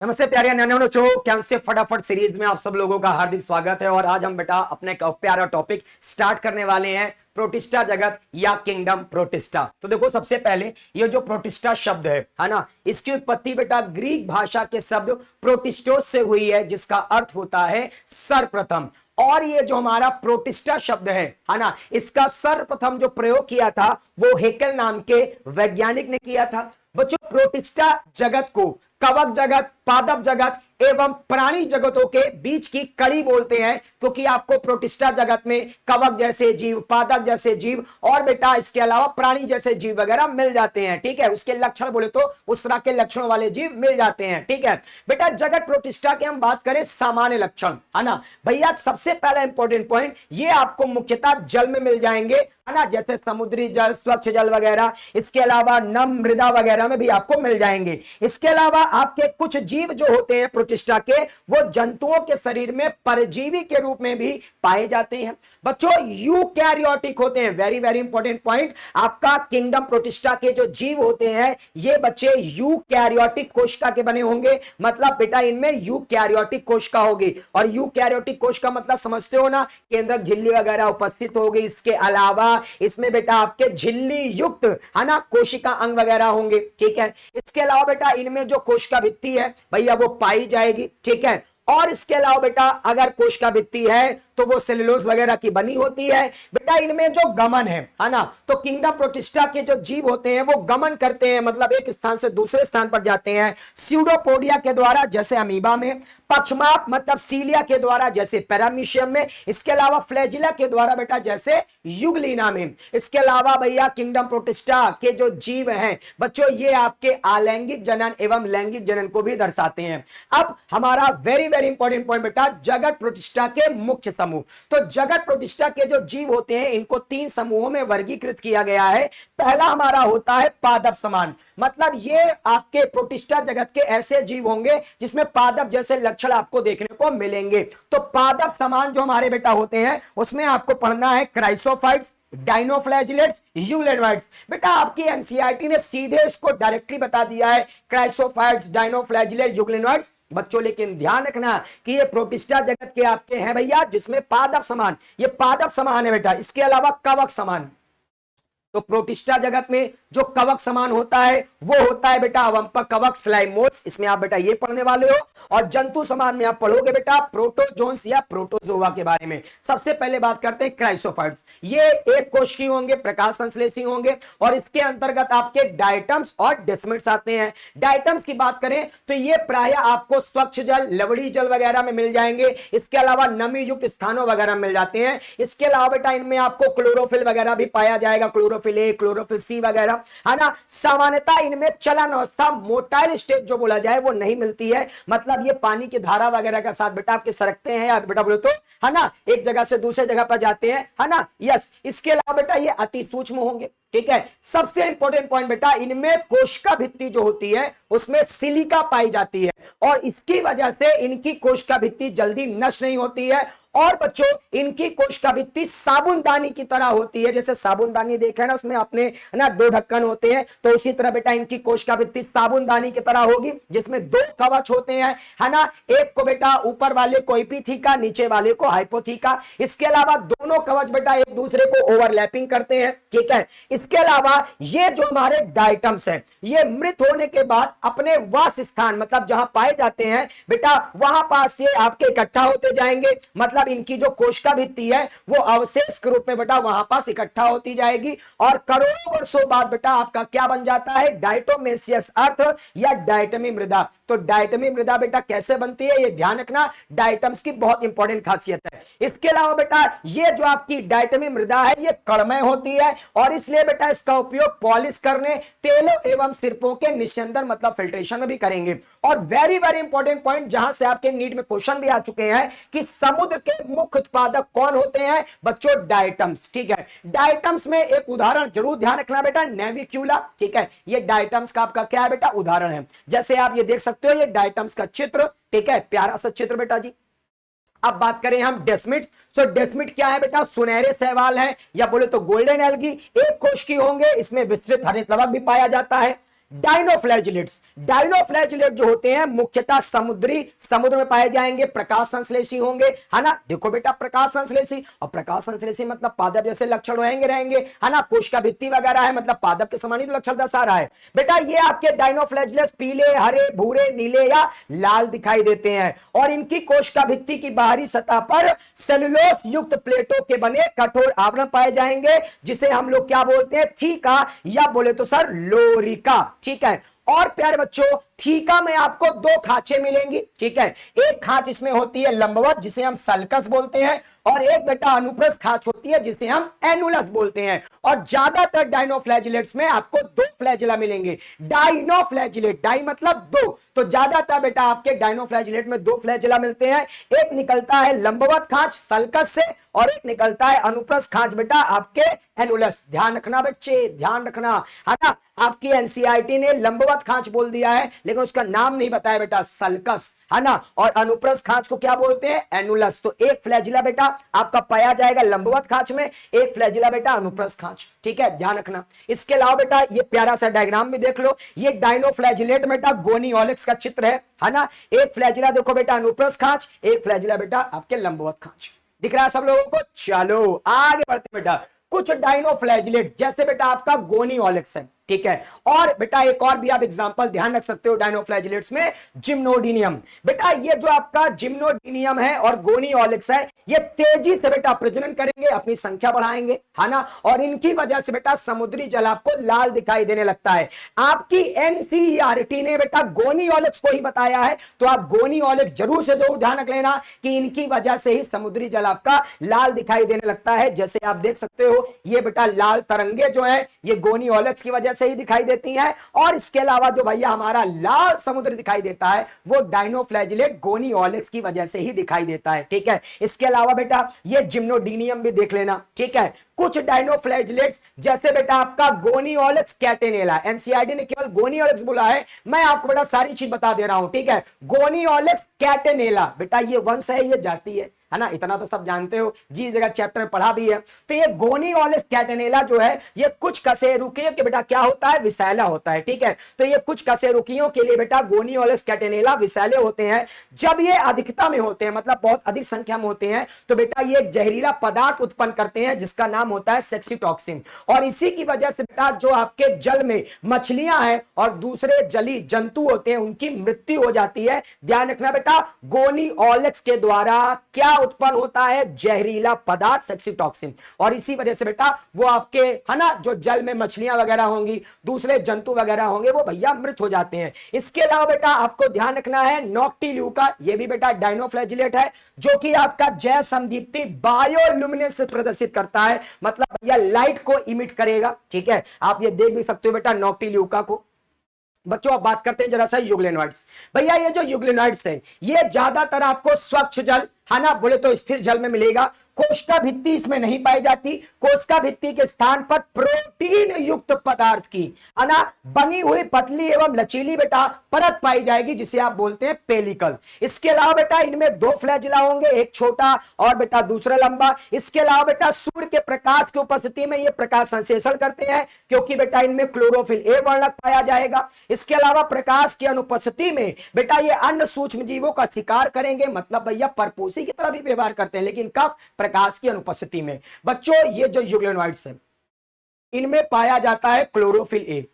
नमस्ते प्यारे नन्हे बच्चों, ज्ञान से फटाफट सीरीज में आप सब लोगों का हार्दिक स्वागत है। और आज हम बेटा अपने एक प्यारा टॉपिक स्टार्ट करने वाले हैं, प्रोटिस्टा जगत या किंगडम प्रोटिस्टा। तो देखो, सबसे पहले ये जो प्रोटिस्टा शब्द है ना, इसकी उत्पत्ति बेटा ग्रीक भाषा के शब्द प्रोटिस्टोस से हुई है, जिसका अर्थ होता है सर्वप्रथम। और ये जो हमारा प्रोटिस्टा शब्द है ना, इसका सर्वप्रथम जो प्रयोग किया था वो हेकल नाम के वैज्ञानिक ने किया था। बच्चों, प्रोटिस्टा जगत को कवक जगत, पादप जगत एवं प्राणी जगतों के बीच की कड़ी बोलते हैं, क्योंकि आपको प्रोटिस्टा जगत में कवक जैसे जीव, पादप जैसे जीव और बेटा इसके अलावा प्राणी जैसे जीव वगैरह मिल जाते हैं। ठीक है, उसके लक्षण बोले तो उस तरह के लक्षणों वाले जीव मिल जाते हैं। ठीक है बेटा, जगत प्रोटिस्टा के हम बात करें सामान्य लक्षण, है ना भैया। सबसे पहला इंपॉर्टेंट पॉइंट, ये आपको मुख्यतः जल में मिल जाएंगे, है ना, जैसे समुद्री जल, स्वच्छ जल वगैरह। इसके अलावा नम मृदा वगैरह में भी आपको मिल जाएंगे। इसके अलावा आपके कुछ जीव जो होते हैं प्रोटिस्टा के, वो जंतुओं के शरीर में परजीवी के रूप में भी पाए जाते हैं। बच्चों, यूकैरियोटिक होते हैं। वेरी वेरी इंपॉर्टेंट पॉइंट, आपका किंगडम प्रोटिस्टा के जो जीव होते हैं ये बच्चे यूकैरियोटिक कोशिका के बने होंगे। मतलब बेटा इनमें यूकैरियोटिक कोशिका होगी। और यूकैरियोटिक कोशिका मतलब समझते हो ना, केंद्रक झिल्ली वगैरह उपस्थित होगी। इसके अलावा इसमें बेटा आपके झिल्ली युक्त, है ना, कोशिका अंग वगैरह होंगे। ठीक है, इसके अलावा बेटा इनमें जो कोशिका भित्ति है भैया वो पाई जाएगी। ठीक है, और इसके अलावा बेटा अगर कोशिका भित्ति है तो वो सेलुलोज वगैरह की बनी होती है। बेटा इनमें जो गमन है ना, तो किंगडम प्रोटिस्टा के जो जीव होते हैं वो गमन करते हैं, मतलब एक स्थान से दूसरे स्थान पर जाते हैं। स्यूडोपोडिया के द्वारा जैसे अमीबा में, पक्षमाप मतलब सीलिया के द्वारा जैसे पैरामीशियम में, इसके अलावा फ्लैजिला के द्वारा बेटा जैसे युगलीना में। इसके अलावा भैया किंगडम प्रोटिस्टा के जो जीव हैं बच्चों, ये आपके अलैंगिक जनन एवं लैंगिक जनन को भी दर्शाते हैं। अब हमारा वेरी वेरी इंपॉर्टेंट पॉइंट बेटा, जगत प्रोटिस्टा के मुख्य समूह। तो जगत प्रोटिस्टा के जो जीव होते हैं इनको 3 समूहों में वर्गीकृत किया गया है। पहला हमारा होता है पादप समान, मतलब ये आपके प्रोटिस्टा जगत के ऐसे जीव होंगे जिसमें पादप जैसे लक्षण आपको देखने को मिलेंगे। तो पादप समान जो हमारे बेटा होते हैं उसमें आपको पढ़ना है क्राइसोफाइट्स, डाइनोफ्लैजिलेट्स, यूलेटवाइट्स। बेटा आपकी एनसीईआरटी ने सीधे इसको डायरेक्टली बता दिया है, क्राइसोफाइट्स, डाइनोफ्लैजिलेट्स, यूग्लिनोइड्स। बच्चों लेकिन ध्यान रखना कि ये प्रोटिस्टा जगत के आपके हैं भैया जिसमें पादप समान, ये पादप समान है बेटा। इसके अलावा कवक समान, तो प्रोटिस्टा जगत में जो कवक समान होता है वो होता है बेटा अवंपक कवक, स्लाइमोट्स, इसमें आप बेटा ये पढ़ने वाले हो। और जंतु समान में आप पढ़ोगे बेटा प्रोटोजोन्स या प्रोटोजोआ के बारे में। सबसे पहले बात करते हैं क्राइसोफाइट्स। ये एक कोशिकीय होंगे, प्रकाश संश्लेषी होंगे, और इसके अंतर्गत आपके डायटम्स और डेस्मिड्स आते हैं। डायटम्स की बात करें तो ये प्राय आपको स्वच्छ जल, लवड़ी जल वगैरह में मिल जाएंगे। इसके अलावा नमी युक्त स्थानों वगैरह मिल जाते हैं। इसके अलावा बेटा इनमें आपको क्लोरोफिल वगैरह भी पाया जाएगा, क्लोरोफिल ए, क्लोरोफिल सी वगैरह, है ना। सामान्यतः इनमें चलन अवस्था, मोटाइल स्टेट जो बोला जाए वो नहीं मिलती है, मतलब ये पानी की धारा वगैरह का साथ बेटा आपके सरकते हैं, या बेटा बोले तो, है ना, एक जगह से दूसरे जगह पर जाते हैं, है ना। यस, इसके अलावा बेटा ये अति सूक्ष्म होंगे। ठीक है, सबसे इंपॉर्टेंट पॉइंट बेटा, इनमें कोशिका भित्ति जो होती है उसमें सिलिका पाई जाती है, और इसकी वजह से इनकी कोशिका भित्ति जल्दी नष्ट नहीं होती है। और बच्चों इनकी कोशिका भित्ति साबुनदानी की तरह होती है, जैसे साबुनदानी देखा है ना, उसमें अपने ना 2 ढक्कन होते हैं, तो उसी तरह बेटा इनकी कोशिका भित्ति साबुनदानी की तरह होगी, जिसमें 2 कवच होते हैं, है ना। एक को बेटा ऊपर वाले को एपिथीका, नीचे वाले को हाइपोथीका। इसके अलावा दोनों कवच बेटा एक दूसरे को ओवरलैपिंग करते हैं। ठीक है, इसके अलावा ये जो हमारे डायटम्स हैं ये मृत होने के बाद अपने वास स्थान, मतलब जहां पाए जाते हैं बेटा, वहां पास ये आपके इकट्ठा होते जाएंगे। मतलब इनकी जो कोशिका भित्ति है वो अवशेष के रूप में बेटा वहां पास इकट्ठा होती जाएगी, और करोड़ों वर्षों बाद बेटा आपका क्या बन जाता है, डायटोमेसियस अर्थ या डायटमी मृदा। तो डायटमी मृदा बेटा कैसे बनती है ये ध्यान रखना, डायटम्स की बहुत इंपॉर्टेंट खासियत है। इसके अलावा बेटा ये जो आपकी डायटमी मृदा है ये कणमय होती है, और इसलिए बेटा इसका उपयोग पॉलिश करने, तेलों एवं सिरपों के निस्यंदन मतलब फिल्ट्रेशन में भी करेंगे। और वेरी वेरी इंपॉर्टेंट पॉइंट, जहां से आपके नीट में क्वेश्चन भी आ चुके हैं कि समुद्र के मुख्य उत्पादक कौन होते हैं बच्चों, डायटम्स। ठीक है, डायटम्स में एक उदाहरण जरूर ध्यान रखना बेटा, नेविक्यूला। ठीक है, ये डायटम्स का आपका क्या है बेटा, उदाहरण है। जैसे आप ये देख सकते हो, ये डायटम्स का चित्र। ठीक है, प्यारा सा चित्र बेटा जी। अब बात करें हम डेस्मिड। सो डेस्मिड क्या है बेटा, सुनहरे शैवाल है, या बोले तो गोल्डन एल्गी। एक कोशिकीय होंगे, इसमें विस्तृत हरित लवक भी पाया जाता है। डायनोफ्लैजिलेट्स। डायनोफ्लैजिलेट जो होते हैं मुख्यतः समुद्र में पाए जाएंगे, प्रकाश संश्लेषी होंगे, है ना। देखो बेटा प्रकाश संश्लेषी, और प्रकाश संश्लेषी मतलब पादप जैसे लक्षण रहेंगे, है ना। कोशिका भित्ति वगैरह है, मतलब पादप के समान ही तो लक्षण दर्शा रहा है बेटा। ये आपके डायनोफ्लैजिलेट्स पीले, हरे, भूरे, नीले या लाल दिखाई देते हैं, और इनकी कोशिका भित्ति की बाहरी सतह पर सेलुलोज युक्त प्लेटों के बने कठोर आवरण पाए जाएंगे, जिसे हम लोग क्या बोलते हैं, थीका, या बोले तो सर लोरिका। ठीक है। और प्यारे बच्चों थीका में आपको दो खांचे मिलेंगी। ठीक है। एक खांच इसमें होती है लंबवत, जिसे हम सल्कस बोलते हैं, और एक बेटा अनुप्रस्थ खांच होती है जिसे हम एनुलस बोलते हैं। और ज्यादातर डायनोफ्लैजिलेट्स में आपको दो फ्लैजिला मिलेंगे। डायनोफ्लैजिलेट, डाई मतलब दो, तो ज्यादातर बेटा आपके डायनोफ्लैजिलेट में दो फ्लैजिला मिलते हैं। एक निकलता है लंबवत खांच सल्कस से, और एक निकलता है अनुप्रस्थ खांच बेटा आपके एनुलस। ध्यान रखना बच्चे, ध्यान रखना, है ना। आपकी एनसीईआरटी ने लंबवत खांच बोल दिया है, लेकिन उसका नाम नहीं बताया बेटा, सल्कस, है ना। और अनुप्रस्थ खांच को क्या बोलते हैं, एनुलस। तो एक फ्लैजिला बेटा आपका पाया जाएगा लंबवत खांच में, एक फ्लैजिला बेटा अनुप्रस्थ खांच। ठीक है, ध्यान रखना। इसके अलावा बेटा ये प्यारा सा डायग्राम भी देख लो, ये डायनोफ्लैजिलेट बेटा गोनियोलिक्स का चित्र है ना। एक फ्लैजिला देखो बेटा अनुप्रस्थ खांच, एक फ्लैजिला बेटा आपके लंबवत खांच। दिख रहा है सब लोगों को। चलो आगे बढ़ते बेटा। कुछ डायनोफ्लैजिलेट जैसे बेटा आपका गोनियोलिक्स है, ठीक है। और बेटा एक और भी आप एग्जांपल ध्यान रख सकते हो डायनोफ्लैजिलेट्स में, जिम्नोडिनियम। बेटा ये जो आपका जिम्नोडिनियम है और गोनियोलिक्स है, ये तेजी से बेटा प्रजनन करेंगे, अपनी संख्या बढ़ाएंगे, है ना। और इनकी वजह से बेटा समुद्री जल आपको लाल दिखाई देने लगता है। आपकी एनसीईआरटी ने बेटा गोनियोलिक्स को ही बताया है, तो आप गोनियोलिक्स जरूर से जरूर ध्यान रख लेना कि इनकी वजह से ही समुद्री जल आपका लाल दिखाई देने लगता है। जैसे आप देख सकते हो ये बेटा लाल तरंगे जो है ये गोनियोलिक्स की वजह से ही दिखाई देती है। और इसके अलावा जो भैया हमारा लाल समुद्र दिखाई देता है वो डायनोफ्लैजिलेट गोनियोलिक्स की वजह से ही दिखाई देता है। ठीक है। इसके अलावा बेटा ये जिम्नोडिनियम भी देख लेना। ठीक है। कुछ डायनोफ्लैजिलेट्स जैसे बेटा आपका गोनियोलिक्स कैटेनेला, एनसीईआरटी ने केवल गोनियोलिक्स बोला है, मैं आपको बेटा सारी चीज बता दे रहा हूं। ठीक है। गोनियोलिक्स कैटेनेला बेटा ये वंश है, ये जाति है ना। इतना तो सब जानते हो, जी जगह चैप्टर में पढ़ा भी है। तो ये गोनियोलिक्स कैटेनेला जो है ये कुछ कशेरुकियों के बेटा क्या होता है, विषैला होता है। ठीक है। तो ये कुछ कशेरुकियों के लिए बेटा गोनियोलिक्स कैटेनेला विषैले होते हैं। जब ये अधिकता में होते हैं, मतलब बहुत अधिक संख्या में होते हैं, तो बेटा ये जहरीला पदार्थ उत्पन्न करते हैं जिसका नाम होता है सेक्सीटॉक्सिन। और इसी की वजह से बेटा जो आपके जल में मछलियां हैं और दूसरे जली जंतु होते हैं उनकी मृत्यु हो जाती है। ध्यान रखना बेटा गोनियोलिक्स के द्वारा क्या उत्पन्न होता है, जहरीला पदार्थ सेक्सीटॉक्सिन। और इसी वजह से बेटा वो आपके, है ना, जो जल में मछलियां वगैरह होंगी, दूसरे जंतु वगैरह होंगे, वो भैया मृत हो जाते हैं। इसके अलावा बेटा आपको ध्यान रखना है नॉक्टिल्यूका, ये भी बेटा डायनोफ्लैजिलेट है, जो कि आपका जय संदीप्ति बायोलुमिनेंस प्रदर्शित करता है, मतलब भैया लाइट को इमिट करेगा। ठीक है। आप ये देख भी सकते हो बेटा नॉक्टिल्यूका को। बच्चों अब बात करते हैं जरा सा यूग्लेनॉइड्स। भैया ये जो यूग्लेनॉइड्स है ये ज्यादातर आपको स्वच्छ जल, है ना, बोले तो स्थिर जल में मिलेगा। कोशिका भित्ति इसमें नहीं पाई जाती। कोशिका भित्ति के स्थान पर प्रोटीन युक्त पदार्थ की, है ना, बनी हुई पतली एवं लचीली बेटा परत पाई जाएगी, जिसे आप बोलते हैं पेलिकल। इसके अलावा बेटा इनमें दो फ्लैजिला होंगे, एक छोटा और बेटा दूसरा लंबा। इसके अलावा बेटा सूर्य के प्रकाश की उपस्थिति में ये प्रकाश संश्लेषण करते हैं, क्योंकि बेटा इनमें क्लोरोफिल ए वर्णक पाया जाएगा। इसके अलावा प्रकाश की अनुपस्थिति में बेटा ये अन्य सूक्ष्म जीवों का शिकार करेंगे, मतलब भैया परपोषी की तरह भी व्यवहार करते हैं, लेकिन कब, प्रकाश की अनुपस्थिति में। बच्चों ये जो यूग्लेनॉइड्स है इनमें पाया जाता है क्लोरोफिल ए,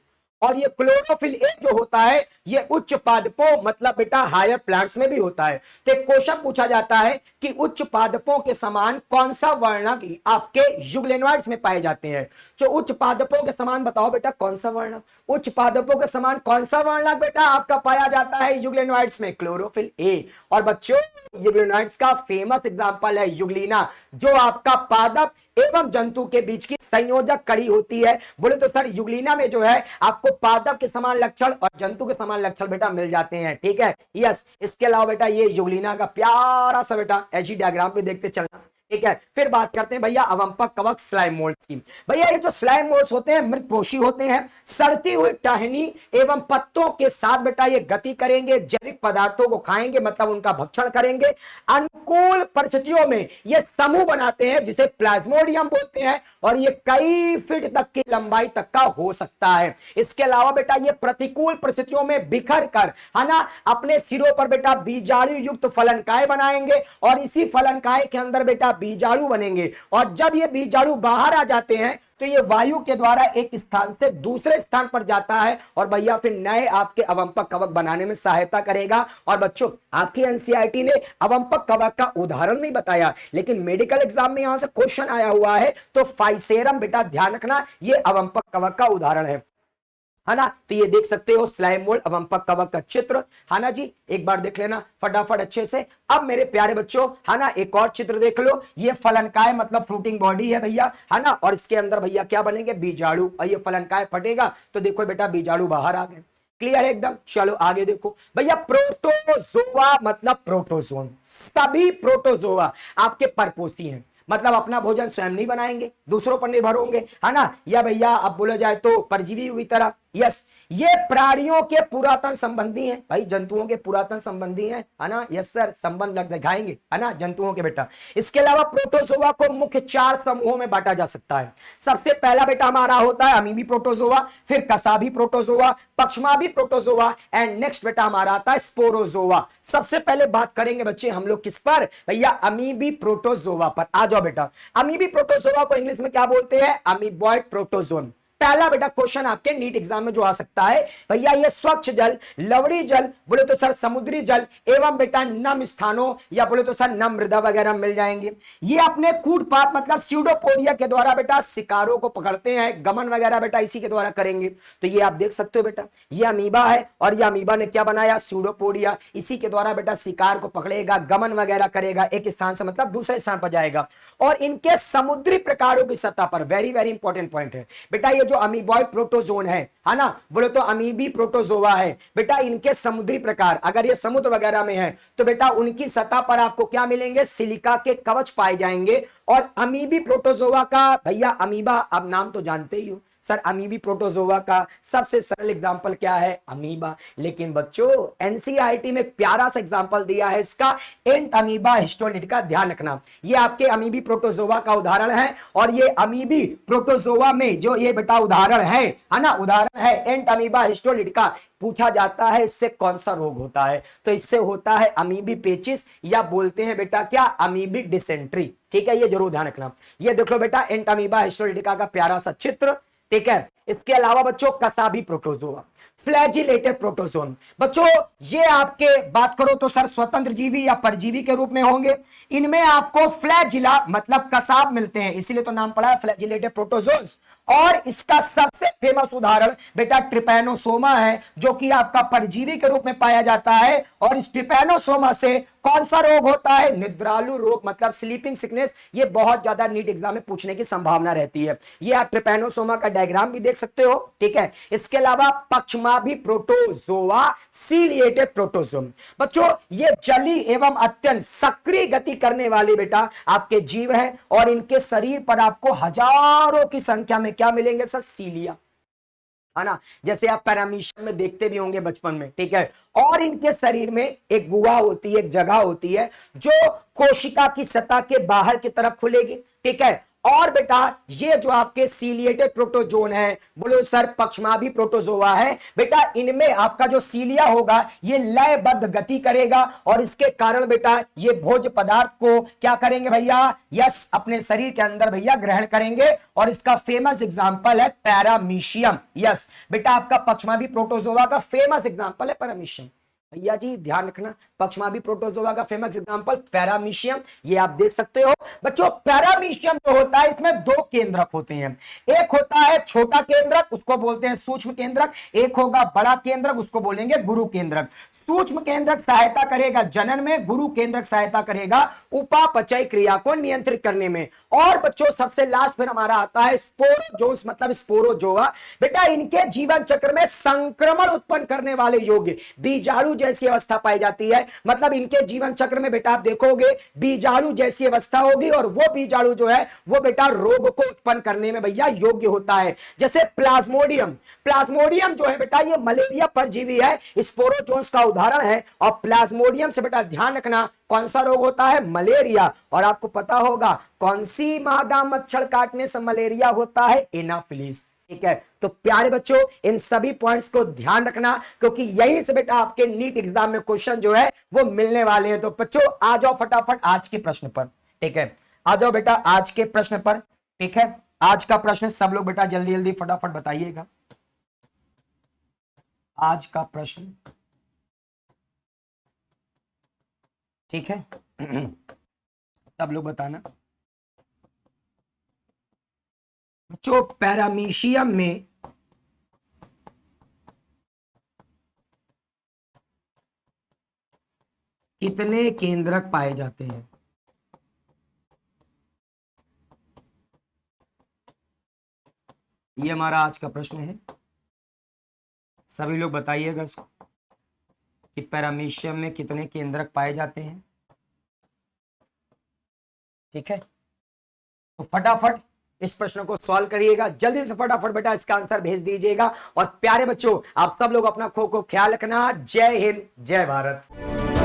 और ये क्लोरोफिल ए जो होता है ये उच्च पादपों, मतलब बेटा हायर प्लांट्स में भी होता है। तो एक क्वेश्चन पूछा जाता है कि उच्च पादपों के समान कौन सा वर्णक आपके यूग्लेनॉइड्स में पाए जाते हैं। जो उच्च पादपों के समान बताओ बेटा कौन सा वर्णक, उच्च पादपों के समान कौन सा वर्णक बेटा आपका पाया जाता है यूग्लेनॉइड्स में, क्लोरोफिल ए। और बच्चों यूग्लेनॉइड्स का फेमस एग्जांपल है यूग्लिना, जो आपका पादप एवं जंतु के बीच की संयोजक कड़ी होती है। बोले तो सर यूग्लिना में जो है आपको पादप के समान लक्षण और जंतु के समान लक्षण बेटा मिल जाते हैं। ठीक है। यस। इसके अलावा बेटा ये यूग्लिना का प्यारा सा बेटा एजी डायग्राम पे देखते चलना। ठीक है, फिर बात करते हैं भैया अवंपक कवक स्लाइम मोल्ड्स की। भैया ये जो स्लाइम मोल्ड्स होते हैं मृतपोषी होते हैं, सड़ती हुई टहनी एवं पत्तों के साथ बेटा ये गति करेंगे, जैविक पदार्थों को खाएंगे, मतलब उनका भक्षण करेंगे। अनुकूल परिस्थितियों में ये समूह बनाते हैं जिसे प्लाज्मोडियम बोलते हैं, और ये कई फीट तक की लंबाई तक का हो सकता है। इसके अलावा बेटा ये प्रतिकूल परिस्थितियों में बिखर कर, है ना, अपने सिरों पर बेटा बीजाणु युक्त फलनकाय बनाएंगे, और इसी फलनकाय के अंदर बेटा बीजाणु बनेंगे, और जब ये बीजाणु बाहर आ जाते हैं तो ये वायु के द्वारा एक स्थान से दूसरे स्थान पर जाता है, और भैया फिर नए आपके अवंपक कवक बनाने में सहायता करेगा। और बच्चों आपकी एनसीईआरटी ने अवंपक कवक का उदाहरण नहीं बताया, लेकिन मेडिकल एग्जाम में यहां से क्वेश्चन आया हुआ है, तो फाइसेरम बेटा ध्यान रखना ये अवंपक कवक का उदाहरण है ना। तो ये देख सकते हो स्लाइम मोल्ड अवंपक कवक का चित्र, है ना जी, एक बार देख लेना फटाफट अच्छे से। अब मेरे प्यारे बच्चों, है ना, एक और चित्र देख लो, ये फलनकाय मतलब फ्रूटिंग बॉडी है भैया, है ना, और इसके अंदर भैया क्या बनेंगे, बीजाणु, और ये फलनकाय फटेगा तो देखो बेटा बीजाणु बाहर आ गए। क्लियर है एकदम। चलो आगे देखो भैया, प्रोटोजोआ मतलब प्रोटोजोन, सभी प्रोटोजोआ आपके परपोषी हैं, मतलब अपना भोजन स्वयं नहीं बनाएंगे, दूसरों पर निर्भर होंगे, है ना, या भैया अब बोला जाए तो परजीवी हुई तरह। यस, ये प्राणियों के पुरातन संबंधी हैं भाई, जंतुओं के पुरातन संबंधी हैं, है ना। यस सर, संबंध लग दिखाएंगे, है ना, जंतुओं के बेटा। इसके अलावा प्रोटोजोआ को मुख्य 4 समूहों में बांटा जा सकता है। सबसे पहला बेटा हमारा होता है अमीबी प्रोटोजोआ, फिर कसाबी प्रोटोजोआ, पक्षमाभी प्रोटोजोआ, एंड नेक्स्ट बेटा हमारा आता है स्पोरोजोआ। सबसे पहले बात करेंगे बच्चे हम लोग किस पर, भैया अमीबी प्रोटोजोआ पर। आ जाओ बेटा, अमीबी प्रोटोजोआ को इंग्लिश में क्या बोलते हैं, अमीबॉइड प्रोटोजोन। पहला बेटा क्वेश्चन आपके नीट एग्जाम में जो आ सकता है, भैया ये स्वच्छ जल, लवणी जल, बोले तो सर समुद्री जल, एवं बेटा नम स्थानों या बोले तो सर नम मृदा वगैरह मिल जाएंगे। ये अपने कूटपात मतलब स्यूडोपोडिया के द्वारा बेटा शिकारों को पकड़ते हैं, गमन वगैरह बेटा इसी के द्वारा करेंगे। तो ये आप देख सकते हो बेटा, ये अमीबा है, और ये अमीबा ने क्या बनाया, स्यूडोपोडिया, इसी के द्वारा बेटा शिकार को पकड़ेगा, गमन वगैरह करेगा, एक स्थान से मतलब दूसरे स्थान पर जाएगा। और इनके समुद्री प्रकारों की सतह पर, वेरी वेरी इंपॉर्टेंट पॉइंट है बेटा, ये जो अमीबॉइड प्रोटोजोन है ना, बोले तो अमीबी प्रोटोजोआ है बेटा, इनके समुद्री प्रकार अगर ये समुद्र वगैरह में है तो बेटा उनकी सतह पर आपको क्या मिलेंगे, सिलिका के कवच पाए जाएंगे। और अमीबी प्रोटोजोआ का भैया अमीबा, अब नाम तो जानते ही हो सर, अमीबी प्रोटोजोआ का सबसे सरल एग्जांपल क्या है, अमीबा। लेकिन बच्चों एनसीईआरटी में प्यारा सा एग्जांपल दिया है इसका, एंट अमीबा हिस्टोलिटिका, ध्यान रखना ये आपके अमीबी प्रोटोजोआ का उदाहरण है। और ये अमीबी प्रोटोजोआ में जो ये बेटा उदाहरण है ना, उदाहरण है एंट अमीबा हिस्टोलिटिका, पूछा जाता है इससे कौन सा रोग होता है, तो इससे होता है अमीबी पेचिस, या बोलते हैं बेटा क्या, अमीबी डिसेंट्री। ठीक है, ये जरूर ध्यान रखना। ये देख लो बेटा एंट अमीबा हिस्टोलिटिका का प्यारा सा चित्र, ठीक है। इसके अलावा बच्चों कसाबी प्रोटोजोआ, फ्लैजिलेटेड प्रोटोजोन, बच्चों ये आपके बात करो तो सर स्वतंत्र जीवी या परजीवी के रूप में होंगे। इनमें आपको फ्लैजिला मतलब कसाब मिलते हैं, इसीलिए तो नाम पड़ा है फ्लैजिलेटेड प्रोटोजोन्स। और इसका सबसे फेमस उदाहरण बेटा ट्रिपैनोसोमा है, जो कि आपका परजीवी के रूप में पाया जाता है। और इस ट्रिपैनोसोमा से कौन सा रोग होता है, निद्रालु रोग मतलब स्लीपिंग सिकनेस। ये बहुत ज्यादा नीट एग्जाम में पूछने की संभावना रहती है। ये आप ट्रिपैनोसोमा का डायग्राम भी देख सकते हो, ठीक है। इसके अलावा पक्षमाभी प्रोटोजोआ, सीलिएटेड प्रोटोजोम, बच्चों ये जली एवं अत्यंत सक्रिय गति करने वाले बेटा आपके जीव हैं, और इनके शरीर पर आपको हजारों की संख्या में क्या मिलेंगे सर, सीलिया, है ना, जैसे आप पैरामीशियम में देखते भी होंगे बचपन में, ठीक है। और इनके शरीर में एक गुहा होती है, एक जगह होती है जो कोशिका की सतह के बाहर की तरफ खुलेगी, ठीक है। और बेटा ये जो आपके सीलिएटेड प्रोटोजोन है, बोलो सर पक्षमाभी प्रोटोजोआ है बेटा, इनमें आपका जो सीलिया होगा ये लयबद्ध गति करेगा, और इसके कारण बेटा ये भोज्य पदार्थ को क्या करेंगे भैया, यस अपने शरीर के अंदर भैया ग्रहण करेंगे। और इसका फेमस एग्जांपल है पैरामीशियम। यस बेटा आपका पक्षमाभी प्रोटोजोआ का फेमस एग्जांपल है पैरामीशियम। भैया जी ध्यान रखना, पक्षमाभी प्रोटोजोआ का फेमस एग्जांपल पैरामीशियम, ये आप देख सकते हो। बच्चों पैरामीशियम जो होता है इसमें 2 केंद्रक होते हैं, एक होता है छोटा केंद्रक उसको बोलते हैं सूक्ष्म केंद्रक, एक होगा बड़ा केंद्रक उसको बोलेंगे गुरु केंद्रक। सूक्ष्म केंद्रक सहायता करेगा जनन में, गुरु केंद्रक सहायता करेगा उपापचय क्रिया को नियंत्रित करने में। और बच्चों सबसे लास्ट फिर हमारा आता है स्पोरोजोस मतलब स्पोरोजोआ, बेटा इनके जीवन चक्र में संक्रमण उत्पन्न करने वाले योग्य बीजाणु जैसी अवस्था पाई जाती है, मतलब इनके जीवन चक्र में बेटा आप देखोगे बीजाणु जैसी अवस्था होगी, और वो बीजाणु जो है वो बेटा रोग को उत्पन्न करने में भैया योग्य होता है। जैसे प्लाज्मोडियम, प्लाज्मोडियम जो है बेटा ये मलेरिया परजीवी है, स्पोरोजोन्स का उदाहरण है। और प्लाज्मोडियम से बेटा ध्यान रखना कौन सा रोग होता है, मलेरिया। और आपको पता होगा कौन सी मादा मच्छर काटने से मलेरिया होता है, एनाफिलिस। ठीक है, तो प्यारे बच्चों इन सभी पॉइंट्स को ध्यान रखना, क्योंकि यहीं से बेटा आपके नीट एग्जाम में क्वेश्चन जो है वो मिलने वाले हैं। तो बच्चों आ जाओ फटाफट आज के प्रश्न पर। ठीक है, आ जाओ बेटा आज के प्रश्न पर। ठीक है, आज का प्रश्न सब लोग बेटा जल्दी जल्दी फटाफट बताइएगा। आज का प्रश्न, ठीक है सब लोग बताना। बच्चों पैरामीशियम में कितने केंद्रक पाए जाते हैं? ये हमारा आज का प्रश्न है, सभी लोग बताइएगा इसको कि पैरामीशियम में कितने केंद्रक पाए जाते हैं। ठीक है, तो फटाफट इस प्रश्न को सॉल्व करिएगा, जल्दी से फटाफट बेटा इसका आंसर भेज दीजिएगा। और प्यारे बच्चों आप सब लोग अपना खूब ख्याल रखना। जय हिंद, जय भारत।